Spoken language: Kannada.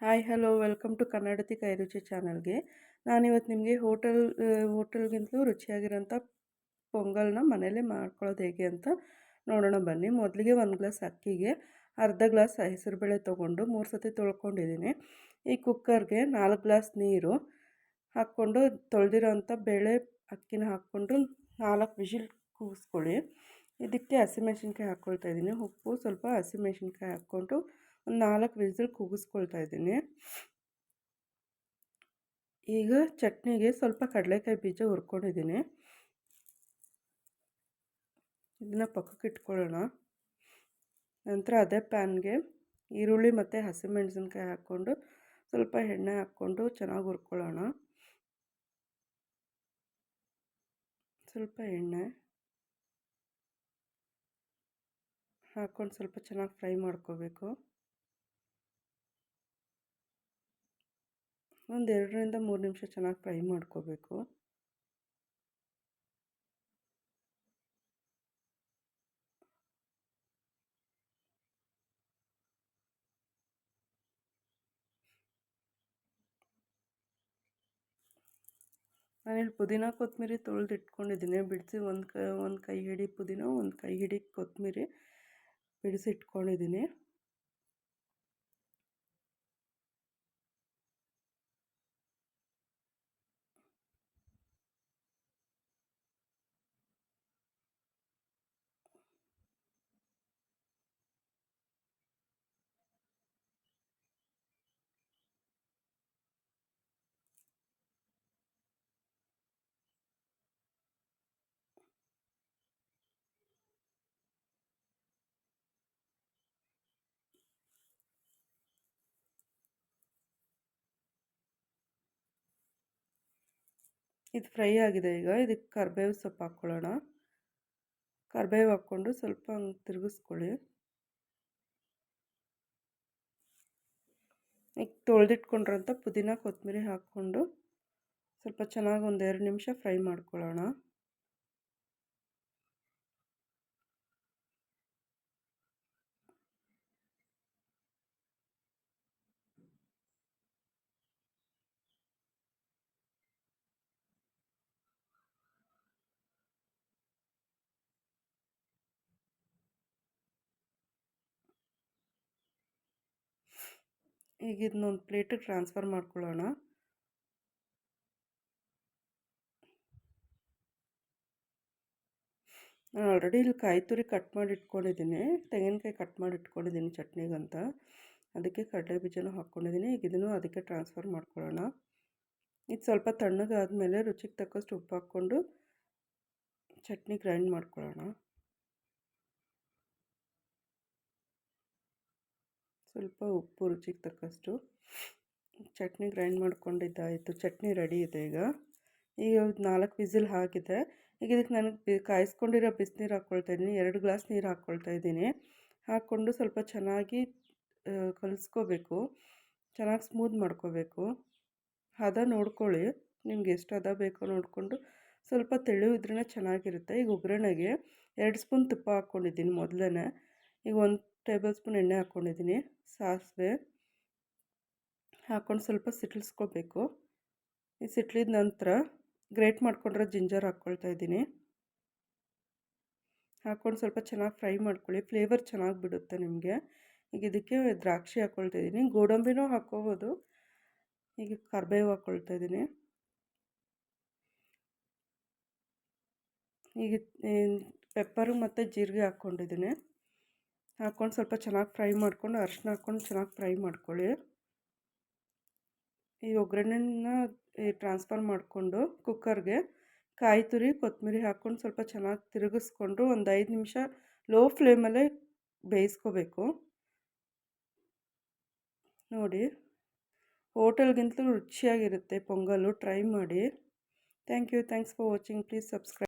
ಹಾಯ್ ಹಲೋ ವೆಲ್ಕಮ್ ಟು ಕನ್ನಡತಿ ಕೈರುಚಿ ಚಾನಲ್ಗೆ. ನಾನಿವತ್ತು ನಿಮಗೆ ಹೋಟೆಲ್ಗಿಂತಲೂ ರುಚಿಯಾಗಿರೋಂಥ ಪೊಂಗಲ್ನ ಮನೇಲೇ ಮಾಡ್ಕೊಳ್ಳೋದು ಹೇಗೆ ಅಂತ ನೋಡೋಣ ಬನ್ನಿ. ಮೊದಲಿಗೆ 1 ಗ್ಲಾಸ್ ಅಕ್ಕಿಗೆ ಅರ್ಧ ಗ್ಲಾಸ್ ಹೆಸರುಬೇಳೆ ತೊಗೊಂಡು 3 ಸತಿ ತೊಳ್ಕೊಂಡಿದ್ದೀನಿ. ಈ ಕುಕ್ಕರ್ಗೆ 4 ಗ್ಲಾಸ್ ನೀರು ಹಾಕ್ಕೊಂಡು ತೊಳೆದಿರೋಂಥ ಬೇಳೆ ಅಕ್ಕಿನ ಹಾಕ್ಕೊಂಡು 4 ವಿಷಿಲ್ ಕೂಗಿಸ್ಕೊಳ್ಳಿ. ಇದಕ್ಕೆ ಹಸಿಮೆಣ್ಸಿನ್ಕಾಯಿ ಹಾಕ್ಕೊಳ್ತಾ ಇದ್ದೀನಿ. ಉಪ್ಪು, ಸ್ವಲ್ಪ ಹಸಿಮೆಣ್ಸಿನ್ಕಾಯಿ ಹಾಕ್ಕೊಂಡು ಒಂದು 4 ವಿಸಿಲ್ ಕೂಗಿಸ್ಕೊಳ್ತಾ ಇದ್ದೀನಿ. ಈಗ ಚಟ್ನಿಗೆ ಸ್ವಲ್ಪ ಕಡಲೆಕಾಯಿ ಬೀಜ ಹುರ್ಕೊಂಡಿದ್ದೀನಿ. ಇದನ್ನು ಪಕ್ಕಕ್ಕೆ ಇಟ್ಕೊಳ್ಳೋಣ. ನಂತರ ಅದೇ ಪ್ಯಾನ್ಗೆ ಈರುಳ್ಳಿ ಮತ್ತು ಹಸಿಮೆಣಸಿನ್ಕಾಯಿ ಹಾಕ್ಕೊಂಡು ಸ್ವಲ್ಪ ಎಣ್ಣೆ ಹಾಕ್ಕೊಂಡು ಚೆನ್ನಾಗಿ ಹುರ್ಕೊಳ್ಳೋಣ. ಸ್ವಲ್ಪ ಎಣ್ಣೆ ಹಾಕ್ಕೊಂಡು ಸ್ವಲ್ಪ ಚೆನ್ನಾಗಿ ಫ್ರೈ ಮಾಡ್ಕೋಬೇಕು. ಒಂದು 2ರಿಂದ 3 ನಿಮಿಷ ಚೆನ್ನಾಗಿ ಫ್ರೈ ಮಾಡ್ಕೋಬೇಕು. ನಾನಿಲ್ಲಿ ಪುದೀನ ಕೊತ್ತಂಬರಿ ತೊಳೆದು ಇಟ್ಕೊಂಡಿದ್ದೀನಿ. ಬಿಡಿಸಿ ಒಂದು ಕೈ ಹಿಡಿ ಪುದೀನ, ಒಂದು ಕೈ ಹಿಡಿ ಕೊತ್ತಂಬರಿ ಬಿಡಿಸಿ ಇಟ್ಕೊಂಡಿದ್ದೀನಿ. ಇದು ಫ್ರೈ ಆಗಿದೆ. ಈಗ ಇದಕ್ಕೆ ಕರಿಬೇವು ಸೊಪ್ಪು ಹಾಕ್ಕೊಳ್ಳೋಣ. ಕರಿಬೇವು ಹಾಕ್ಕೊಂಡು ಸ್ವಲ್ಪ ಹಂಗೆ ತಿರುಗಿಸ್ಕೊಳ್ಳಿ. ಈಗ ತೊಳೆದಿಟ್ಕೊಂಡಿರೋಂಥ ಪುದೀನ ಕೊತ್ತಂಬರಿ ಹಾಕ್ಕೊಂಡು ಸ್ವಲ್ಪ ಚೆನ್ನಾಗಿ ಒಂದು 2 ನಿಮಿಷ ಫ್ರೈ ಮಾಡ್ಕೊಳ್ಳೋಣ. ಈಗ ಇದನ್ನೊಂದು ಪ್ಲೇಟಿಗೆ ಟ್ರಾನ್ಸ್ಫರ್ ಮಾಡ್ಕೊಳ್ಳೋಣ. ನಾನು ಆಲ್ರೆಡಿ ಇಲ್ಲಿ ಕಾಯಿ ತುರಿ ಕಟ್ ಮಾಡಿ ಇಟ್ಕೊಂಡಿದ್ದೀನಿ. ತೆಂಗಿನಕಾಯಿ ಕಟ್ ಮಾಡಿ ಇಟ್ಕೊಂಡಿದ್ದೀನಿ ಚಟ್ನಿಗಂತ. ಅದಕ್ಕೆ ಕಡಲೆ ಬೀಜನೂ ಹಾಕ್ಕೊಂಡಿದ್ದೀನಿ. ಈಗ ಇದನ್ನು ಅದಕ್ಕೆ ಟ್ರಾನ್ಸ್ಫರ್ ಮಾಡ್ಕೊಳ್ಳೋಣ. ಇದು ಸ್ವಲ್ಪ ತಣ್ಣಗಾದ್ಮೇಲೆ ರುಚಿಗೆ ತಕ್ಕಷ್ಟು ಉಪ್ಪು ಹಾಕ್ಕೊಂಡು ಚಟ್ನಿ ಗ್ರೈಂಡ್ ಮಾಡ್ಕೊಳ್ಳೋಣ. ಸ್ವಲ್ಪ ಉಪ್ಪು ರುಚಿಗೆ ತಕ್ಕಷ್ಟು. ಚಟ್ನಿ ಗ್ರೈಂಡ್ ಮಾಡ್ಕೊಂಡಿದ್ದಾಯಿತು. ಚಟ್ನಿ ರೆಡಿ ಇದೆ. ಈಗ 4 ವಿಸಿಲ್ ಆಗಿದೆ. ಈಗ ಇದಕ್ಕೆ ನನಗೆ ಕಾಯಿಸ್ಕೊಂಡಿರೋ ಬಿಸಿನೀರು ಹಾಕ್ಕೊಳ್ತಾಯಿದ್ದೀನಿ. 2 ಗ್ಲಾಸ್ ನೀರು ಹಾಕ್ಕೊಳ್ತಾಯಿದ್ದೀನಿ. ಹಾಕ್ಕೊಂಡು ಸ್ವಲ್ಪ ಚೆನ್ನಾಗಿ ಕಲಿಸ್ಕೋಬೇಕು. ಚೆನ್ನಾಗಿ ಸ್ಮೂತ್ ಮಾಡ್ಕೋಬೇಕು. ಹದ ನೋಡ್ಕೊಳ್ಳಿ, ನಿಮ್ಗೆ ಎಷ್ಟು ಹದ ಬೇಕೋ ನೋಡಿಕೊಂಡು. ಸ್ವಲ್ಪ ತೆಳು ಇದ್ರೇ ಚೆನ್ನಾಗಿರುತ್ತೆ. ಈಗ ಒಗ್ಗರಣೆಗೆ 2 ಸ್ಪೂನ್ ತುಪ್ಪ ಹಾಕ್ಕೊಂಡಿದ್ದೀನಿ ಮೊದಲೇ. ಈಗ 1 ಟೇಬಲ್ ಸ್ಪೂನ್ ಎಣ್ಣೆ ಹಾಕ್ಕೊಂಡಿದ್ದೀನಿ. ಸಾಸಿವೆ ಹಾಕ್ಕೊಂಡು ಸ್ವಲ್ಪ ಸಿಟ್ಟಿಸ್ಕೋಬೇಕು. ಈ ಸಿಟ್ಲಿದ ನಂತರ ಗ್ರೇಟ್ ಮಾಡ್ಕೊಂಡಿರೋ ಜಿಂಜರ್ ಹಾಕ್ಕೊಳ್ತಾಯಿದ್ದೀನಿ. ಹಾಕ್ಕೊಂಡು ಸ್ವಲ್ಪ ಚೆನ್ನಾಗಿ ಫ್ರೈ ಮಾಡ್ಕೊಳ್ಳಿ. ಫ್ಲೇವರ್ ಚೆನ್ನಾಗಿ ಬಿಡುತ್ತೆ ನಿಮಗೆ. ಈಗ ಇದಕ್ಕೆ ದ್ರಾಕ್ಷಿ ಹಾಕ್ಕೊಳ್ತಾಯಿದ್ದೀನಿ. ಗೋಡಂಬಿನೂ ಹಾಕ್ಕೋಬೋದು. ಈಗ ಕರಿಬೇವು ಹಾಕ್ಕೊಳ್ತಾಯಿದ್ದೀನಿ. ಈಗ ಪೆಪ್ಪರು ಮತ್ತು ಜೀರಿಗೆ ಹಾಕ್ಕೊಂಡಿದ್ದೀನಿ. ಹಾಕ್ಕೊಂಡು ಸ್ವಲ್ಪ ಚೆನ್ನಾಗಿ ಫ್ರೈ ಮಾಡ್ಕೊಂಡು ಅರಿಶಿನ ಹಾಕ್ಕೊಂಡು ಚೆನ್ನಾಗಿ ಫ್ರೈ ಮಾಡ್ಕೊಳ್ಳಿ. ಈ ಒಗ್ಗರಣೆನ ಟ್ರಾನ್ಸ್ಫರ್ ಮಾಡಿಕೊಂಡು ಕುಕ್ಕರ್ಗೆ ಕಾಯಿ ತುರಿ ಕೊತ್ತಂಬರಿ ಹಾಕ್ಕೊಂಡು ಸ್ವಲ್ಪ ಚೆನ್ನಾಗಿ ತಿರುಗಿಸ್ಕೊಂಡು ಒಂದು 5 ನಿಮಿಷ ಲೋ ಫ್ಲೇಮಲ್ಲೇ ಬೇಯಿಸ್ಕೋಬೇಕು. ನೋಡಿ, ಹೋಟೆಲ್ಗಿಂತಲೂ ರುಚಿಯಾಗಿರುತ್ತೆ ಪೊಂಗಲ್ಲು. ಟ್ರೈ ಮಾಡಿ. Thanks for watching. Please subscribe.